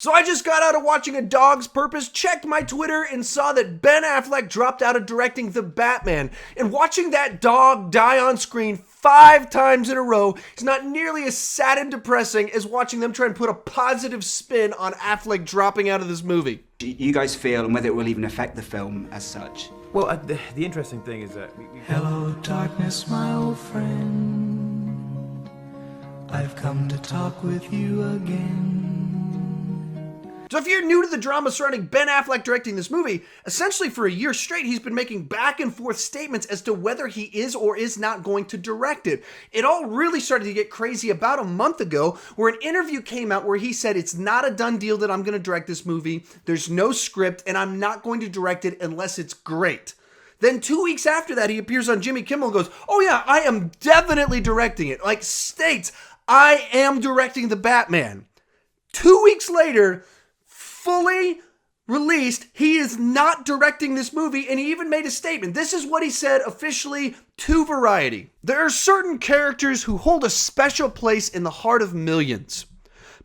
So I just got out of watching A Dog's Purpose, checked my Twitter, and saw that Ben Affleck dropped out of directing The Batman. And watching that dog die on screen 5 times in a row is not nearly as sad and depressing as watching them try and put a positive spin on Affleck dropping out of this movie. You guys feel, and whether it will even affect the film as such? Well, the interesting thing is that Hello, darkness, my old friend. I've come to talk with you again. So if you're new to the drama surrounding Ben Affleck directing this movie, essentially for a year straight, he's been making back and forth statements as to whether he is or is not going to direct it. It all really started to get crazy about a month ago, where an interview came out where he said, it's not a done deal that I'm going to direct this movie, there's no script, and I'm not going to direct it unless it's great. Then 2 weeks after that, he appears on Jimmy Kimmel and goes, oh yeah, I am definitely directing it. Like, states, I am directing The Batman. 2 weeks later, fully released, he is not directing this movie, and he even made a statement. This is what he said officially to Variety. There are certain characters who hold a special place in the heart of millions.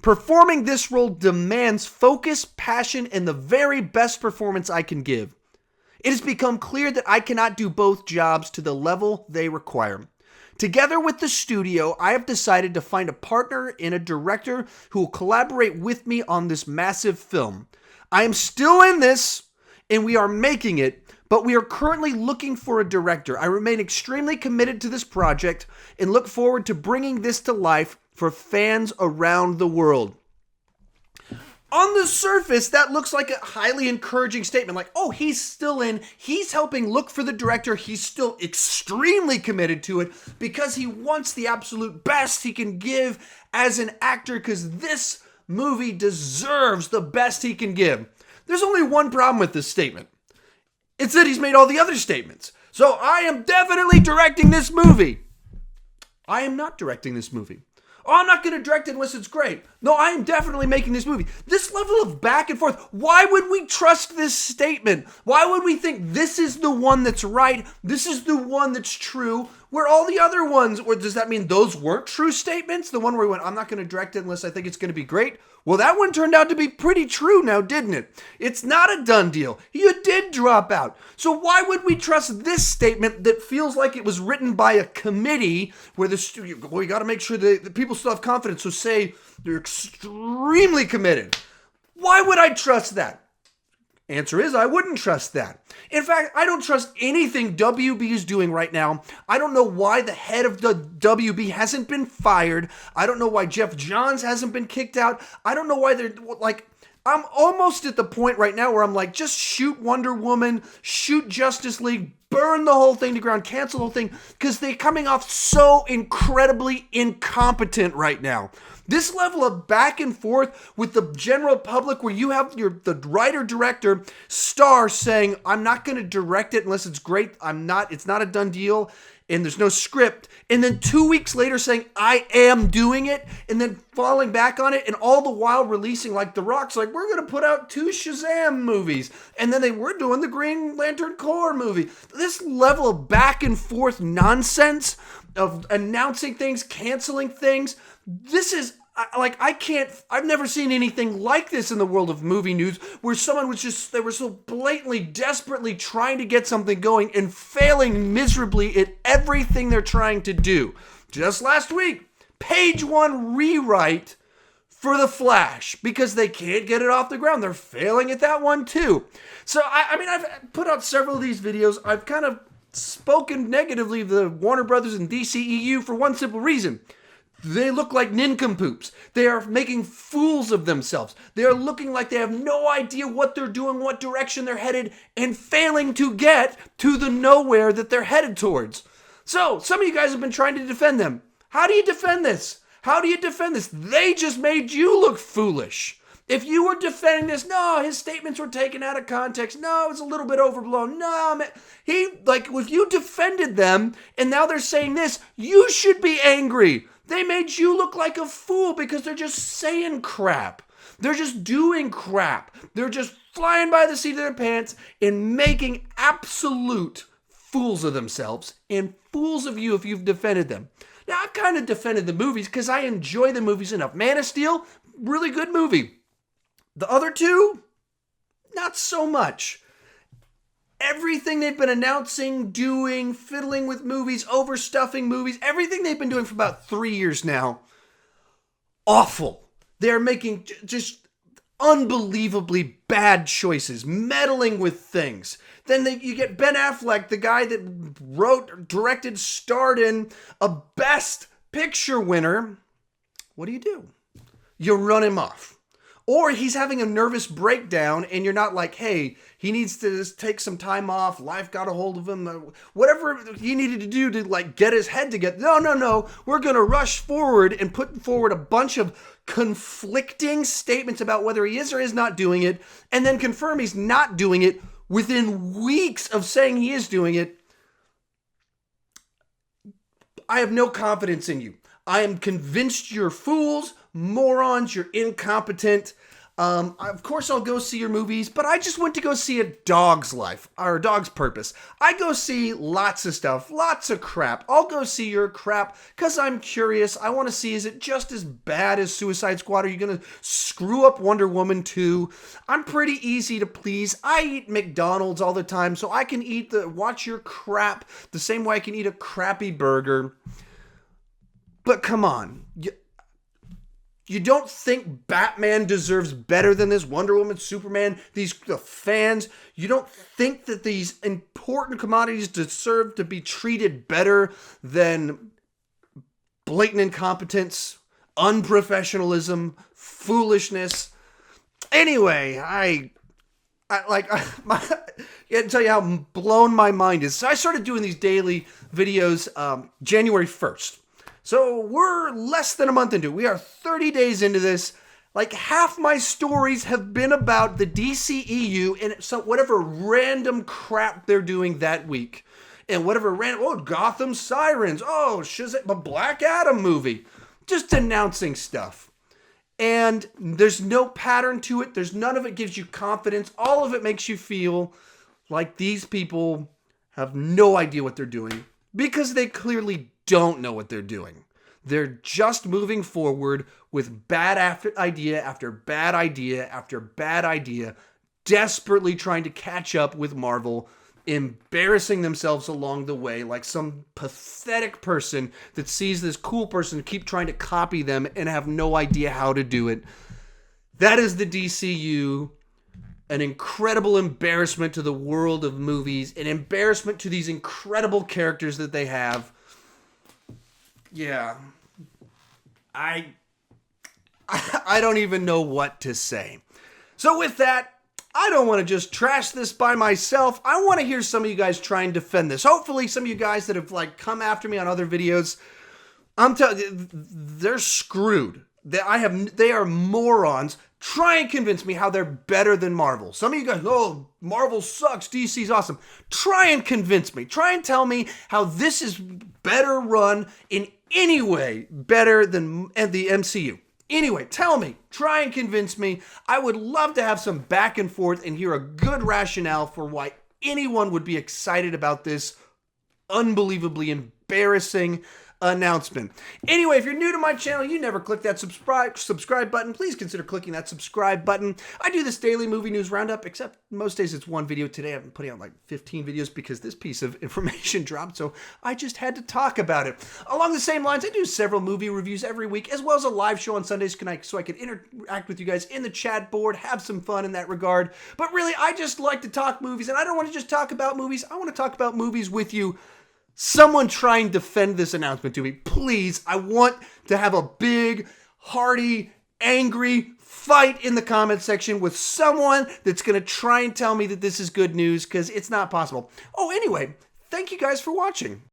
Performing this role demands focus, passion, and the very best performance I can give. It has become clear that I cannot do both jobs to the level they require. Together with the studio, I have decided to find a partner in a director who will collaborate with me on this massive film. I am still in this, and we are making it, but we are currently looking for a director. I remain extremely committed to this project and look forward to bringing this to life for fans around the world. On the surface, that looks like a highly encouraging statement. Like, oh, he's still in. He's helping look for the director. He's still extremely committed to it because he wants the absolute best he can give as an actor, because this movie deserves the best he can give. There's only one problem with this statement. It's that he's made all the other statements. So I am definitely directing this movie. I am not directing this movie. Oh, I'm not going to direct it unless it's great. No, I am definitely making this movie. This level of back and forth, why would we trust this statement? Why would we think this is the one that's right? This is the one that's true, where all the other ones, or does that mean those weren't true statements? The one where we went, I'm not going to direct it unless I think it's going to be great. Well, that one turned out to be pretty true now, didn't it? It's not a done deal. You did drop out. So why would we trust this statement that feels like it was written by a committee where the studio, well, we got to make sure that the people still have confidence, so say they're extremely committed. Why would I trust that? Answer is, I wouldn't trust that. In fact, I don't trust anything WB is doing right now. I don't know why the head of the WB hasn't been fired. I don't know why Jeff Johns hasn't been kicked out. I don't know why they're like, I'm almost at the point right now where I'm like, just shoot Wonder Woman, shoot Justice League, burn the whole thing to ground, cancel the whole thing, because they're coming off so incredibly incompetent right now. This level of back and forth with the general public, where you have the writer-director star saying, I'm not going to direct it unless it's great, it's not a done deal, and there's no script, and then 2 weeks later saying, I am doing it, and then falling back on it, and all the while releasing, like The Rock's like, we're going to put out 2 Shazam movies, and then they were doing the Green Lantern Corps movie. This level of back and forth nonsense of announcing things, canceling things, this is, I've never seen anything like this in the world of movie news, where someone they were so blatantly, desperately trying to get something going and failing miserably at everything they're trying to do. Just last week, page 1 rewrite for The Flash, because they can't get it off the ground. They're failing at that one too. So, I've put out several of these videos. I've kind of spoken negatively of the Warner Brothers and DCEU for one simple reason. They look like nincompoops. They are making fools of themselves. They are looking like they have no idea what they're doing, what direction they're headed, and failing to get to the nowhere that they're headed towards. So, some of you guys have been trying to defend them. How do you defend this? How do you defend this? They just made you look foolish. If you were defending this, no, his statements were taken out of context. No, it's a little bit overblown. No, man. If you defended them and now they're saying this, you should be angry. They made you look like a fool because they're just saying crap. They're just doing crap. They're just flying by the seat of their pants and making absolute fools of themselves and fools of you if you've defended them. Now, I've kind of defended the movies because I enjoy the movies enough. Man of Steel, really good movie. The other two, not so much. Everything they've been announcing, doing, fiddling with movies, overstuffing movies, everything they've been doing for about 3 years now, awful. They're making just unbelievably bad choices, meddling with things. Then you get Ben Affleck, the guy that wrote, directed, starred in a Best Picture winner. What do? You run him off. Or he's having a nervous breakdown and you're not like, hey, he needs to just take some time off. Life got a hold of him. Whatever he needed to do to like get his head together. No. We're going to rush forward and put forward a bunch of conflicting statements about whether he is or is not doing it and then confirm he's not doing it within weeks of saying he is doing it. I have no confidence in you. I am convinced you're fools, morons, you're incompetent. Of course I'll go see your movies, but I just went to go see A Dog's Life, or A Dog's Purpose. I go see lots of stuff, lots of crap. I'll go see your crap because I'm curious. I want to see, is it just as bad as Suicide Squad? Are you going to screw up Wonder Woman 2? I'm pretty easy to please. I eat McDonald's all the time, so I can watch your crap the same way I can eat a crappy burger. But come on, you don't think Batman deserves better than this? Wonder Woman, Superman, the fans, you don't think that these important commodities deserve to be treated better than blatant incompetence, unprofessionalism, foolishness? Anyway, I can't tell you how blown my mind is. So I started doing these daily videos January 1st. So we're less than a month into it. We are 30 days into this. Like half my stories have been about the DCEU and so whatever random crap they're doing that week. And whatever Gotham Sirens. Oh, Shazam, a Black Adam movie. Just announcing stuff. And there's no pattern to it. There's none of it gives you confidence. All of it makes you feel like these people have no idea what they're doing. Because they clearly don't know what they're doing. They're just moving forward with bad idea after bad idea after bad idea, desperately trying to catch up with Marvel, embarrassing themselves along the way like some pathetic person that sees this cool person keep trying to copy them and have no idea how to do it. That is the DCU. An incredible embarrassment to the world of movies, an embarrassment to these incredible characters that they have. Yeah. I don't even know what to say. So with that, I don't want to just trash this by myself. I want to hear some of you guys try and defend this. Hopefully some of you guys that have like come after me on other videos, I'm telling you, they're screwed. They are morons. Try and convince me how they're better than Marvel. Some of you guys, oh, Marvel sucks, DC's awesome. Try and convince me. Try and tell me how this is better run in any way better than the MCU. Anyway, tell me. Try and convince me. I would love to have some back and forth and hear a good rationale for why anyone would be excited about this unbelievably embarrassing announcement. Anyway, if you're new to my channel, you never click that subscribe button, please consider clicking that subscribe button. I do this daily movie news roundup, except most days it's one video. Today I've been putting out like 15 videos because this piece of information dropped, so I just had to talk about it. Along the same lines, I do several movie reviews every week, as well as a live show on Sundays so I can interact with you guys in the chat board, have some fun in that regard. But really, I just like to talk movies, and I don't want to just talk about movies. I want to talk about movies with you. Someone try and defend this announcement to me, please. I want to have a big, hearty, angry fight in the comment section with someone that's going to try and tell me that this is good news, because it's not possible. Oh, anyway, thank you guys for watching.